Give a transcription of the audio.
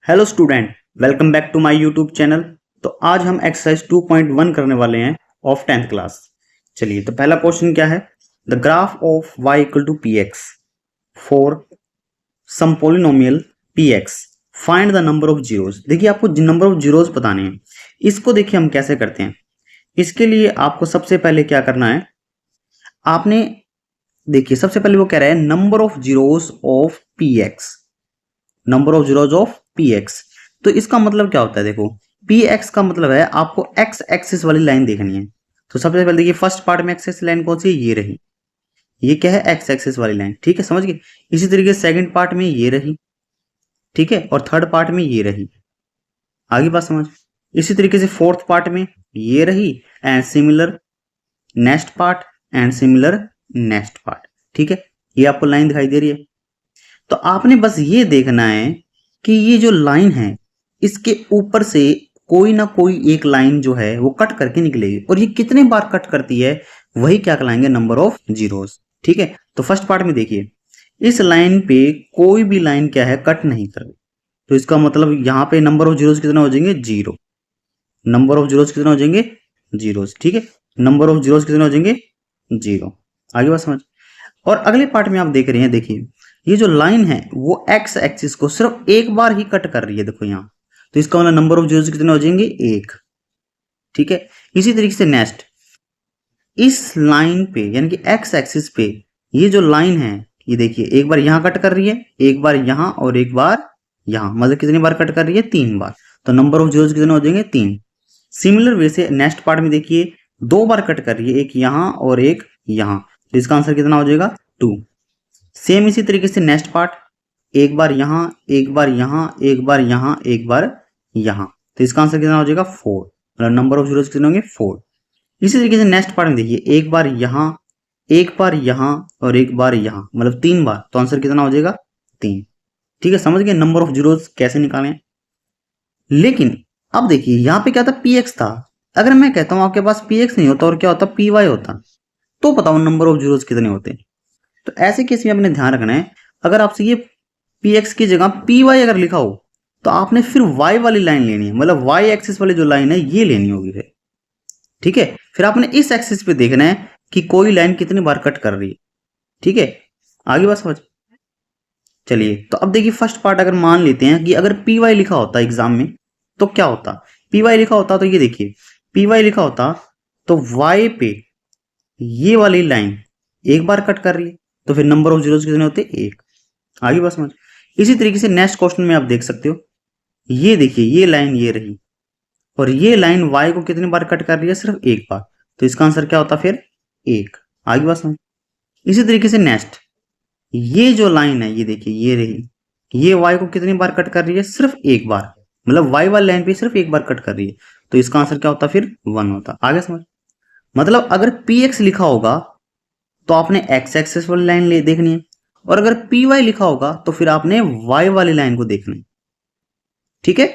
Hello student, welcome back to my YouTube channel. तो आज हम एक्सरसाइज 2.1 करने वाले हैं ऑफ 10th क्लास। चलिए, तो पहला क्वेश्चन क्या है? The graph of y equal to P X for some polynomial P X, find the number of zeros. देखिए, आपको नंबर ऑफ जीरोस बताने हैं। इसको देखिए हम कैसे करते हैं। इसके लिए आपको सबसे पहले क्या करना है, आपने देखिए सबसे पहले वो कह रहा है number of zeros of P x, number of zeros of P x. तो इसका मतलब क्या होता है? देखो, पी एक्स का मतलब है आपको एक्स एक्सिस वाली लाइन देखनी है। तो सबसे पहले देखिए फर्स्ट पार्ट में एक्सिस लाइन कौन सी है? ये रही। ये क्या है? एक्स एक्सिस वाली लाइन। ठीक है, समझ गए। इसी तरीके से सेकंड पार्ट में ये रही, ठीक है, और थर्ड पार्ट में ये रही। आगे बात समझ। इसी तरीके से फोर्थ पार्ट में ये रही, and similar next part, and similar next part. ठीक है, ये आपको लाइन दिखाई दे रही है। तो आपने बस ये देखना है कि ये जो लाइन है इसके ऊपर से कोई ना कोई एक लाइन जो है वो कट करके निकलेगी, और ये कितने बार कट करती है वही क्या कहलाएंगे? Number of zeros. ठीक है, तो फर्स्ट पार्ट में देखिए, इस लाइन पे कोई भी लाइन क्या है? कट नहीं कर रही। तो इसका मतलब यहाँ पे नंबर ऑफ जीरोस कितना हो जाएंगे? जीरो। नंबर ऑफ जीरोस कितना हो जाएंगे? जीरोस। ठीक है, नंबर ऑफ जीरोस कितने हो जाएंगे? जीरो। आगे बात समझ। और अगले पार्ट में आप देख रहे हैं, देखिए ये जो लाइन है वो एक्स एक्सिस को सिर्फ एक बार ही कट कर रही है। देखो यहाँ, तो इसका मतलब नंबर ऑफ जीरोस कितने हो जाएंगे? एक। ठीक है, इसी तरीके से नेक्स्ट, इस लाइन पे यानी कि एक्स एक्सिस पे ये जो लाइन है, ये देखिए एक बार यहां कट कर रही है, एक बार यहां, और एक बार यहां। मतलब कितनी बार कट कर रही है? तीन बार। तो नंबर ऑफ जीरोस कितने हो जाएंगे? तीन। सिमिलर वे से नेक्स्ट पार्ट में देखिए दो बार कट कर रही है, एक यहां और एक यहां। तो इसका आंसर कितना हो जाएगा? टू। सेम इसी तरीके से नेक्स्ट पार्ट, एक बार यहां, एक बार यहां, एक बार यहां, एक बार यहां। तो इसका आंसर कितना हो जाएगा? फोर। मतलब नंबर ऑफ जीरोस कितने होंगे? फोर। इसी तरीके से नेक्स्ट पार्ट में देखिए, एक बार यहां, एक बार यहां, और एक बार यहां, मतलब तीन बार। तो आंसर कितना हो जाएगा? तीन। ठीक है, समझ गए नंबर ऑफ जीरोस कैसे निकालें। लेकिन अब देखिए यहां पे क्या था? पी एक्स था। अगर मैं कहता हूं आपके पास पी एक्स नहीं होता और क्या होता? पी वाई होता, तो बताओ नंबर ऑफ जीरोस कितने होते? तो ऐसे केस में आपने ध्यान रखना है, अगर आपसे ये पी एक्स की जगह पी वाई अगर लिखा हो तो आपने फिर वाई वाली लाइन लेनी है, मतलब वाई एक्सिस वाली जो लाइन है ये लेनी होगी फिर। ठीक है, फिर आपने इस एक्सिस पे देखना है कि कोई लाइन कितनी बार कट कर रही है। ठीक है, आगे बात समझ। चलिए, तो अब देखिए फर्स्ट पार्ट अगर मान लेते हैं कि अगर पी वाई लिखा होता एग्जाम में तो क्या होता? पी वाई लिखा होता तो ये देखिए, पी वाई लिखा होता तो वाई पे ये वाली लाइन एक बार कट कर रही है, तो फिर नंबर ऑफ जीरोस कितने होते? एक। आगे बात समझ। इसी तरीके से नेक्स्ट क्वेश्चन में आप देख सकते हो, ये देखिए ये लाइन ये रही, और ये लाइन y को कितनी बार कट कर रही है? सिर्फ एक बार। तो इसका आंसर क्या होता फिर? एक। आगे बात समझ। इसी तरीके से नेक्स्ट, ये जो लाइन है ये देखिए ये रही, ये y को कितनी बार कट कर रही है? सिर्फ एक बार। मतलब y वाली लाइन पे सिर्फ एक बार कट कर रही है, तो इसका आंसर क्या होता? फिर वन होता। आगे समझ। मतलब अगर px लिखा होगा तो आपने x एक्सेस वाली लाइन ले देखनी है, और अगर py लिखा होगा तो फिर आपने y वाली लाइन को देखना है। ठीक है,